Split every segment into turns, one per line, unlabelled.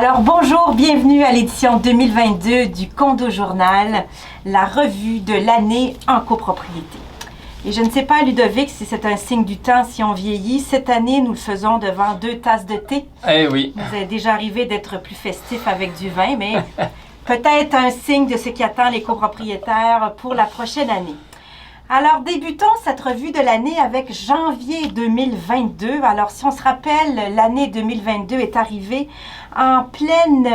Alors bonjour, bienvenue à l'édition 2022 du Condo Journal, la revue de l'année en copropriété. Et je ne sais pas, Ludovic, si c'est un signe du temps, si on vieillit. Cette année, nous le faisons devant 2 tasses de thé.
Eh oui.
Vous est déjà arrivé d'être plus festif avec du vin, mais peut-être un signe de ce qui attend les copropriétaires pour la prochaine année. Alors, débutons cette revue de l'année avec janvier 2022. Alors, si on se rappelle, l'année 2022 est arrivée en pleine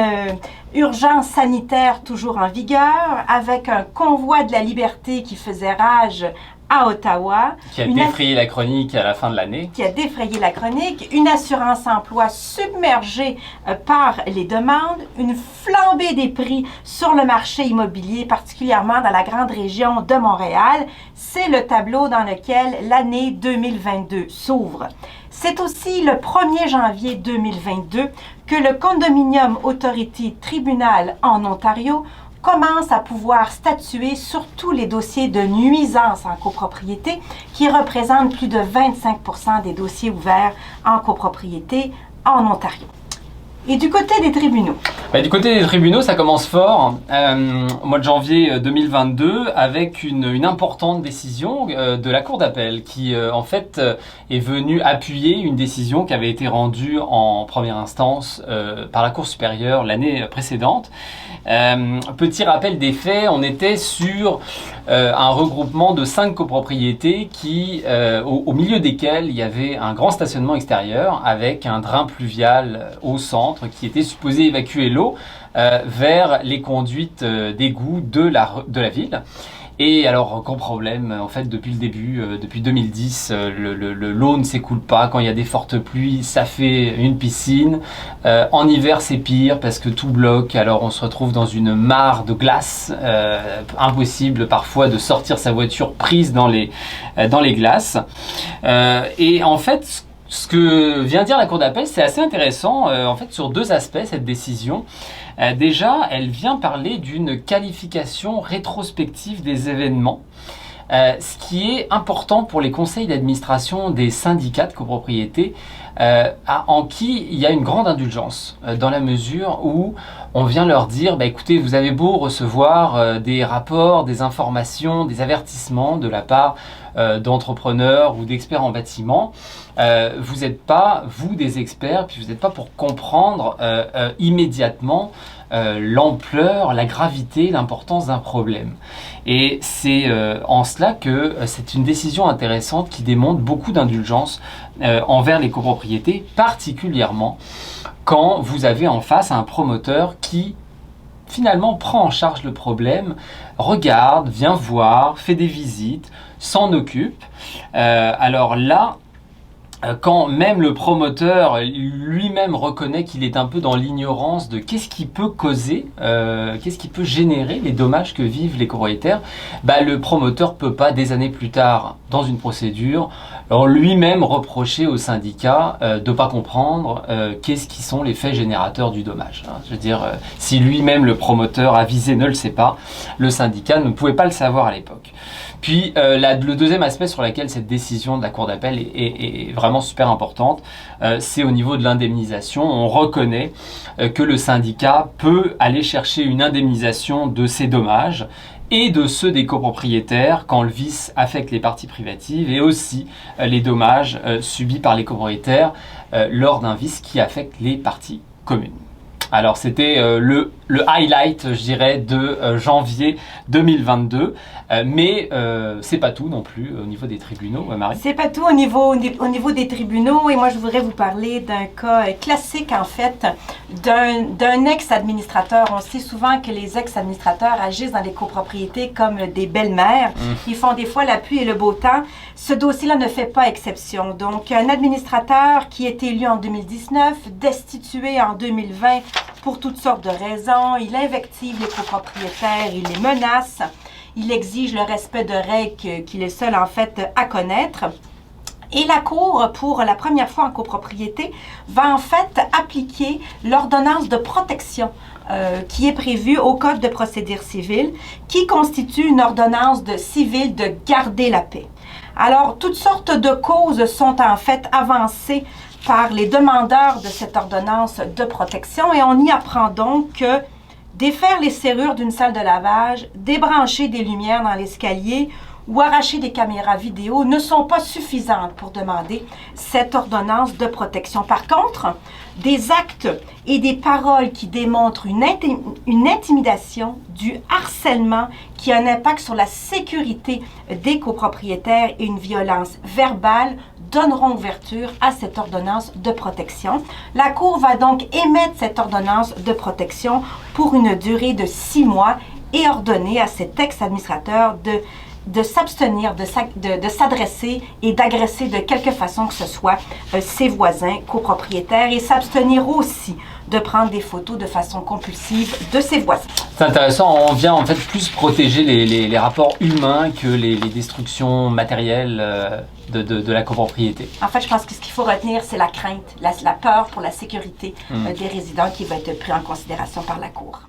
urgence sanitaire toujours en vigueur, avec un convoi de la liberté qui faisait rage à Ottawa.
Qui a défrayé la chronique à la fin de l'année.
Qui a défrayé la chronique. Une assurance-emploi submergée par les demandes. Une flambée des prix sur le marché immobilier, particulièrement dans la grande région de Montréal. C'est le tableau dans lequel l'année 2022 s'ouvre. C'est aussi le 1er janvier 2022 que le Condominium Authority Tribunal en Ontario commence à pouvoir statuer sur tous les dossiers de nuisance en copropriété qui représentent plus de 25% des dossiers ouverts en copropriété en Ontario. Et du côté des tribunaux?
Du côté des tribunaux, ça commence fort au mois de janvier 2022 avec une importante décision de la Cour d'appel qui en fait est venue appuyer une décision qui avait été rendue en première instance par la Cour supérieure l'année précédente. Petit rappel des faits, on était sur un regroupement de 5 copropriétés qui, au milieu desquelles il y avait un grand stationnement extérieur avec un drain pluvial au centre qui était supposé évacuer l'eau vers les conduites d'égout de la ville. Et alors, grand problème, en fait, depuis le début, depuis 2010, l'eau ne s'écoule pas. Quand il y a des fortes pluies, ça fait une piscine. En hiver, c'est pire parce que tout bloque. Alors, on se retrouve dans une mare de glace. Impossible parfois de sortir sa voiture prise dans les glaces. Et en fait, ce que vient dire la Cour d'appel, c'est assez intéressant, en fait, sur 2 aspects, cette décision. Déjà, elle vient parler d'une qualification rétrospective des événements, ce qui est important pour les conseils d'administration des syndicats de copropriété, en qui il y a une grande indulgence, dans la mesure où on vient leur dire, écoutez, vous avez beau recevoir des rapports, des informations, des avertissements de la part d'entrepreneurs ou d'experts en bâtiment, vous n'êtes pas, vous, des experts, puis vous n'êtes pas pour comprendre immédiatement l'ampleur, la gravité, l'importance d'un problème. Et c'est en cela que c'est une décision intéressante qui démontre beaucoup d'indulgence envers les copropriétés, particulièrement quand vous avez en face un promoteur qui finalement prend en charge le problème, regarde, vient voir, fait des visites, s'en occupe. Alors là, quand même le promoteur lui-même reconnaît qu'il est un peu dans l'ignorance de qu'est-ce qui peut causer, qu'est-ce qui peut générer les dommages que vivent les copropriétaires, le promoteur peut pas, des années plus tard, dans une procédure, lui-même reprocher au syndicat de pas comprendre qu'est-ce qui sont les faits générateurs du dommage. Je veux dire, si lui-même, le promoteur avisé, ne le sait pas, le syndicat ne pouvait pas le savoir à l'époque. Puis le deuxième aspect sur lequel cette décision de la Cour d'appel est vraiment super importante, c'est au niveau de l'indemnisation. On reconnaît que le syndicat peut aller chercher une indemnisation de ces dommages et de ceux des copropriétaires quand le vice affecte les parties privatives et aussi les dommages subis par les copropriétaires lors d'un vice qui affecte les parties communes. Alors c'était le highlight, je dirais, de janvier 2022, mais c'est pas tout non plus au niveau des tribunaux, Marie.
C'est pas tout au niveau des tribunaux, et moi je voudrais vous parler d'un cas classique en fait, d'un ex-administrateur. On sait souvent que les ex-administrateurs agissent dans les copropriétés comme des belles-mères. Ils font des fois la pluie et le beau temps. Ce dossier-là ne fait pas exception. Donc un administrateur qui est élu en 2019, destitué en 2020 pour toutes sortes de raisons. Il invective les copropriétaires, il les menace, il exige le respect de règles qu'il est seul en fait à connaître. Et la Cour, pour la première fois en copropriété, va en fait appliquer l'ordonnance de protection qui est prévue au Code de procédure civile, qui constitue une ordonnance civile de garder la paix. Alors, toutes sortes de causes sont en fait avancées par les demandeurs de cette ordonnance de protection et on y apprend donc que défaire les serrures d'une salle de lavage, débrancher des lumières dans l'escalier ou arracher des caméras vidéo ne sont pas suffisantes pour demander cette ordonnance de protection. Par contre, des actes et des paroles qui démontrent une intimidation, du harcèlement qui a un impact sur la sécurité des copropriétaires et une violence verbale donneront ouverture à cette ordonnance de protection. La Cour va donc émettre cette ordonnance de protection pour une durée de 6 mois et ordonner à cet ex-administrateur de s'abstenir de s'adresser et d'agresser de quelque façon que ce soit ses voisins copropriétaires et s'abstenir aussi de prendre des photos de façon compulsive de ses voisins.
C'est intéressant, on vient en fait plus protéger les rapports humains que les destructions matérielles de la copropriété.
En fait, je pense que ce qu'il faut retenir, c'est la crainte, la peur pour la sécurité des résidents qui va être pris en considération par la Cour.